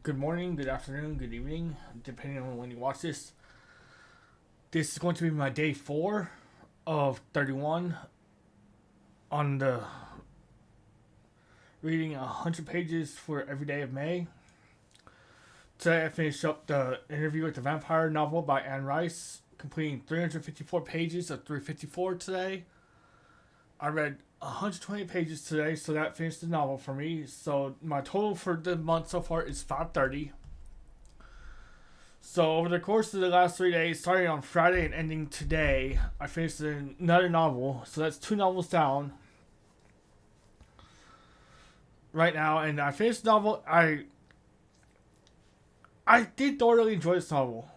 Good morning, good afternoon, good evening, depending on when you watch this. This is going to be my day 4 of 31 on the reading 100 pages for every day of May. Today I finished up the interview with the vampire novel by Anne Rice, completing 354 pages of 354 today. I read 120 pages today, so that finished the novel for me. So my total for the month so far is 530. So over the course of the last 3 days, starting on Friday and ending today, I finished another novel. So that's 2 novels down right now, and I finished the novel. I did thoroughly enjoy this novel.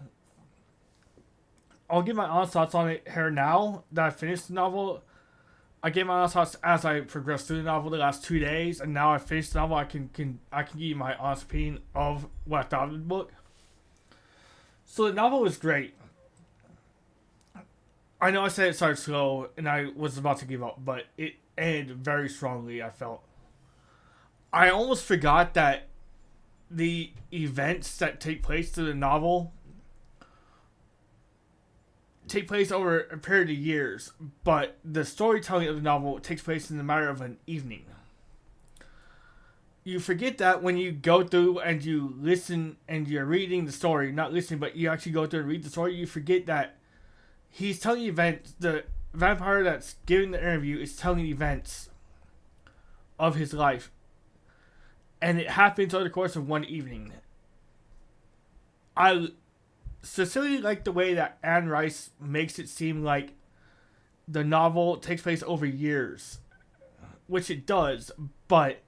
I'll give my honest thoughts on it here now that I finished the novel. I gave my honest thoughts as I progressed through the novel the last 2 days, and now I finished the novel. I can give you my honest opinion of what I thought of the book. So the novel was great. I know I said it started slow, and I was about to give up, but it ended very strongly. I felt. I almost forgot that the events that take place through the novel take place over a period of years, but the storytelling of the novel takes place in the matter of an evening. You forget that when you go through and you listen and you're reading the story, not listening, but you actually go through and read the story, you forget that he's telling events, the vampire that's giving the interview is telling events of his life. And it happens over the course of one evening. I sincerely like the way that Anne Rice makes it seem like the novel takes place over years, which it does, but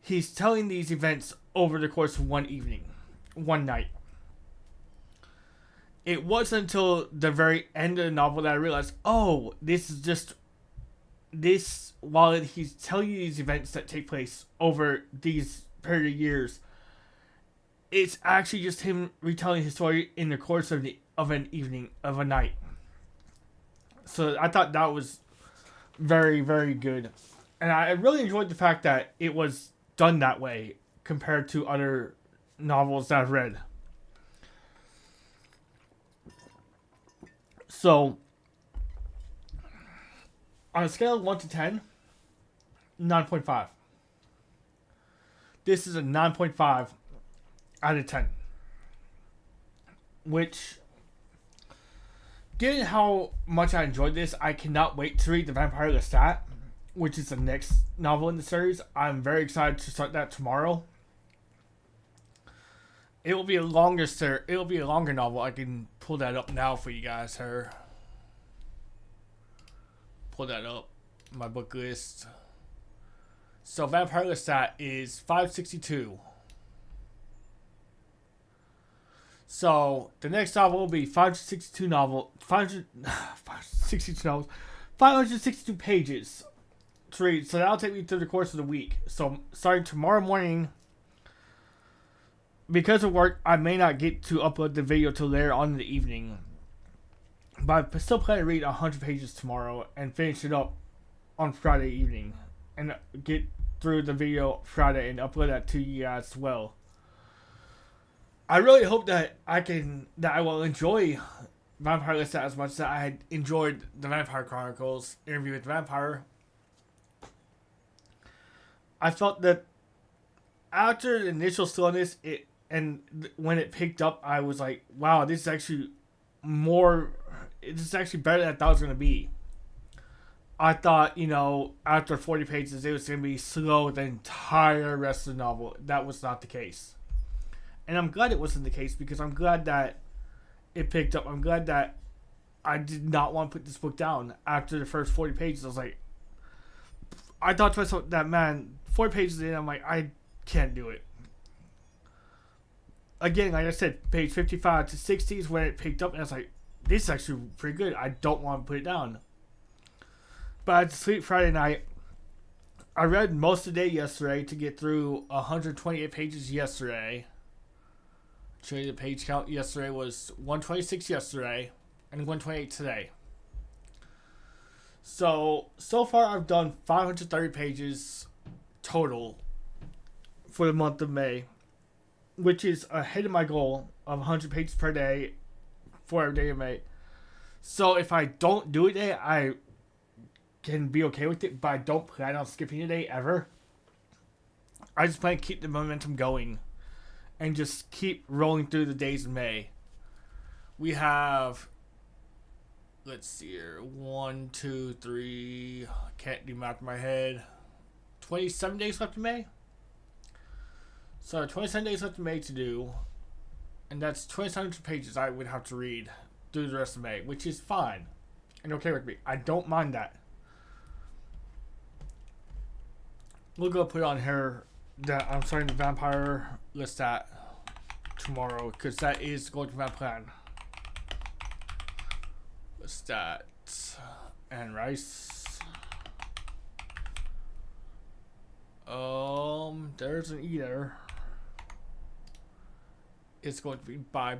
he's telling these events over the course of one evening, one night. It wasn't until the very end of the novel that I realized, oh, this is just this, while he's telling you these events that take place over these period of years, it's actually just him retelling his story in the course of an evening, of a night. So I thought that was very, very good. And I really enjoyed the fact that it was done that way compared to other novels that I've read. So, on a scale of 1 to 10, 9.5. This is a 9.5 out of 10. Which, given how much I enjoyed this, I cannot wait to read The Vampire Lestat, which is the next novel in the series. I'm very excited to start that tomorrow. It will be a longer novel. I can pull that up now for you guys here. Pull that up. My book list. So Vampire Lestat is 562. So the next novel will be 562 novels, 562 pages to read. So that'll take me through the course of the week. So starting tomorrow morning, because of work, I may not get to upload the video till later on in the evening. But I still plan to read 100 pages tomorrow and finish it up on Friday evening. And get through the video Friday and upload that to you guys as well. I really hope that I will enjoy Vampire Lestat as much as I had enjoyed the Vampire Chronicles Interview with the Vampire. I felt that after the initial slowness, when it picked up, I was like, wow, this is actually better than I thought it was going to be. I thought, after 40 pages, it was going to be slow the entire rest of the novel. That was not the case. And I'm glad it wasn't the case, because I'm glad that it picked up. I'm glad that I did not want to put this book down after the first 40 pages. I thought to myself that, man, 40 pages in, I'm like, I can't do it. Again, like I said, page 55 to 60 is when it picked up, and I was like, this is actually pretty good. I don't want to put it down. But I had to sleep Friday night. I read most of the day yesterday to get through 128 pages yesterday. Show you the page count. Yesterday was 126 yesterday and 128 today. So far I've done 530 pages total for the month of May. which is ahead of my goal of 100 pages per day for every day of May. So if I don't do it today, I can be okay with it, but I don't plan on skipping a day ever. I just plan to keep the momentum going and just keep rolling through the days in May. We have, let's see here, 1, 2, 3, can't do math in my head, 27 days left in May. So 27 days left in May to do, and that's 2,700 pages I would have to read through the rest of May, which is fine and okay with me. I don't mind that. We'll go put on here that I'm starting the vampire list at tomorrow, because that is going to my plan. List that and rice. There's an eater. It's going to be by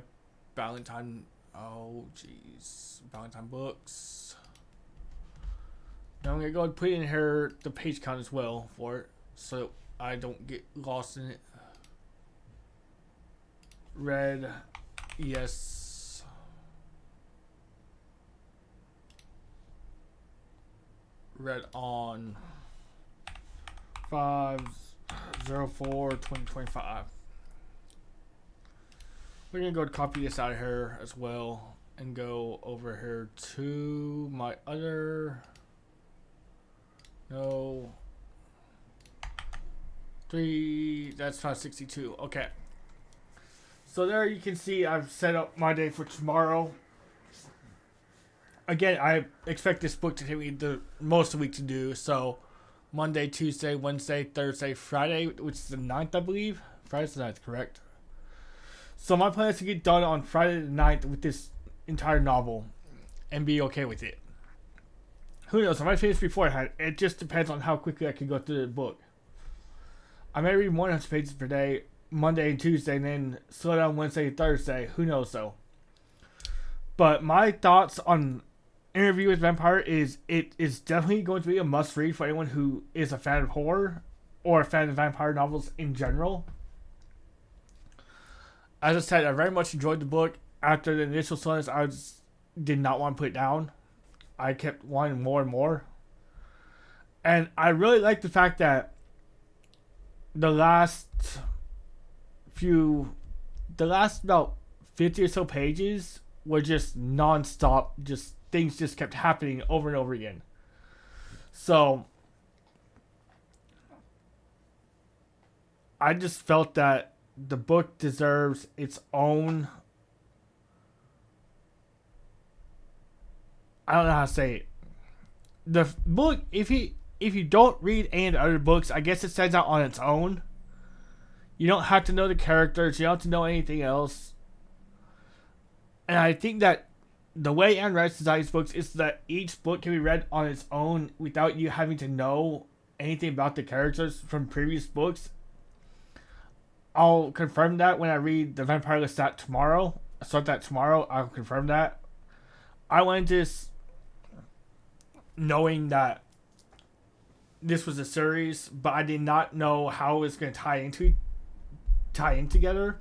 Valentine. Oh, jeez. Valentine Books. Now I'm going to go and put in here the page count as well for it, so I don't get lost in it. Red. Yes. Read on 5/04/2025. We're gonna go copy this out of here as well and go over here to my other 3. That's 562. Okay. So there you can see I've set up my day for tomorrow. Again, I expect this book to take me the most of the week to do. So Monday, Tuesday, Wednesday, Thursday, Friday, which is the 9th, I believe. Friday's the 9th, correct? So my plan is to get done on Friday the 9th with this entire novel and be okay with it. Who knows? I might finish beforehand. It just depends on how quickly I can go through the book. I may read 100 pages per day, Monday and Tuesday, and then slow down Wednesday and Thursday. Who knows, though? But my thoughts on Interview with Vampire is it is definitely going to be a must-read for anyone who is a fan of horror or a fan of vampire novels in general. As I said, I very much enjoyed the book. After the initial slowness, I did not want to put it down. I kept wanting more and more. And I really like the fact that the last about 50 or so pages were just non-stop, just things just kept happening over and over again. So I just felt that the book deserves its own, I don't know how to say it. The book, if you don't read any of the other books, I guess it stands out on its own. You don't have to know the characters. You don't have to know anything else. And I think that the way Anne Rice designed his books is that each book can be read on its own without you having to know anything about the characters from previous books. I'll confirm that when I read the Vampire Lestat tomorrow. I start that tomorrow. I'll confirm that. I went this knowing that this was a series, but I did not know how it was going to tie in together.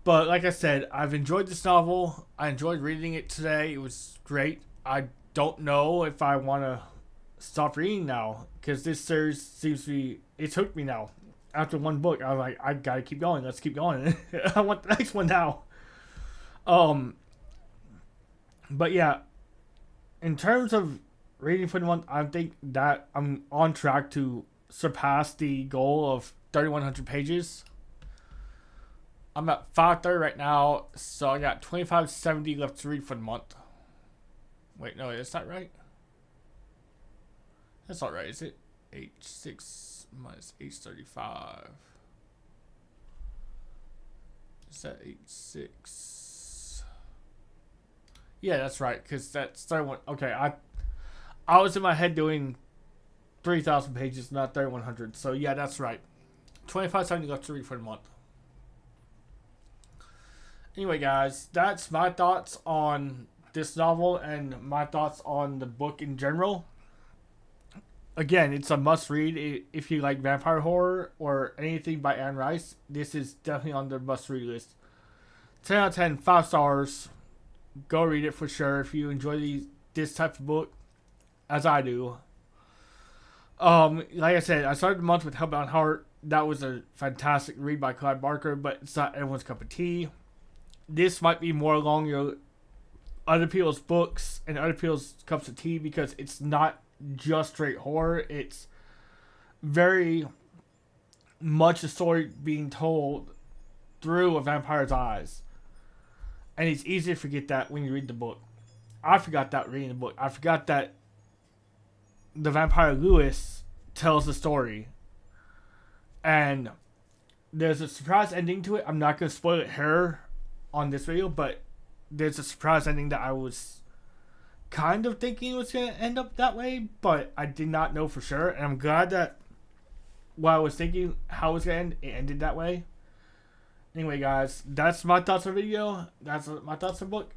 But like I said, I've enjoyed this novel. I enjoyed reading it today. It was great. I don't know if I want to stop reading now, because this series seems to be, it's hooked me now. After one book, I was like, I gotta keep going. Let's keep going. I want the next one now. But yeah, in terms of reading for the month, I think that I'm on track to surpass the goal of 3,100 pages. I'm at 530 right now, so I got 2,570 left to read for the month. Wait, no, is that right? That's not right, is it? H6 minus H35. Is that H6? Yeah, that's right, because that's 31. Okay, I was in my head doing 3,000 pages, not 3,100. So yeah, that's right. 2,570 left to read for the month. Anyway, guys, that's my thoughts on this novel and my thoughts on the book in general. again, it's a must read if you like vampire horror or anything by Anne Rice. This is definitely on the must read list. 10 out of 10, 5 stars. Go read it for sure if you enjoy this type of book, as I do. Like I said, I started the month with Hellbound Heart. That was a fantastic read by Clive Barker, but it's not everyone's cup of tea. This might be more along your other people's books and other people's cups of tea because it's not just straight horror. It's very much a story being told through a vampire's eyes. And it's easy to forget that when you read the book. I forgot that reading the book. I forgot that the vampire Lewis tells the story. And there's a surprise ending to it. I'm not going to spoil it here on this video, but there's a surprise ending that I was kind of thinking it was going to end up that way, but I did not know for sure. And I'm glad that while I was thinking how it was going to end, it ended that way. Anyway, guys, that's my thoughts on the video. That's my thoughts on the book.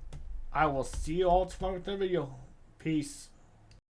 I will see you all tomorrow with the video. Peace.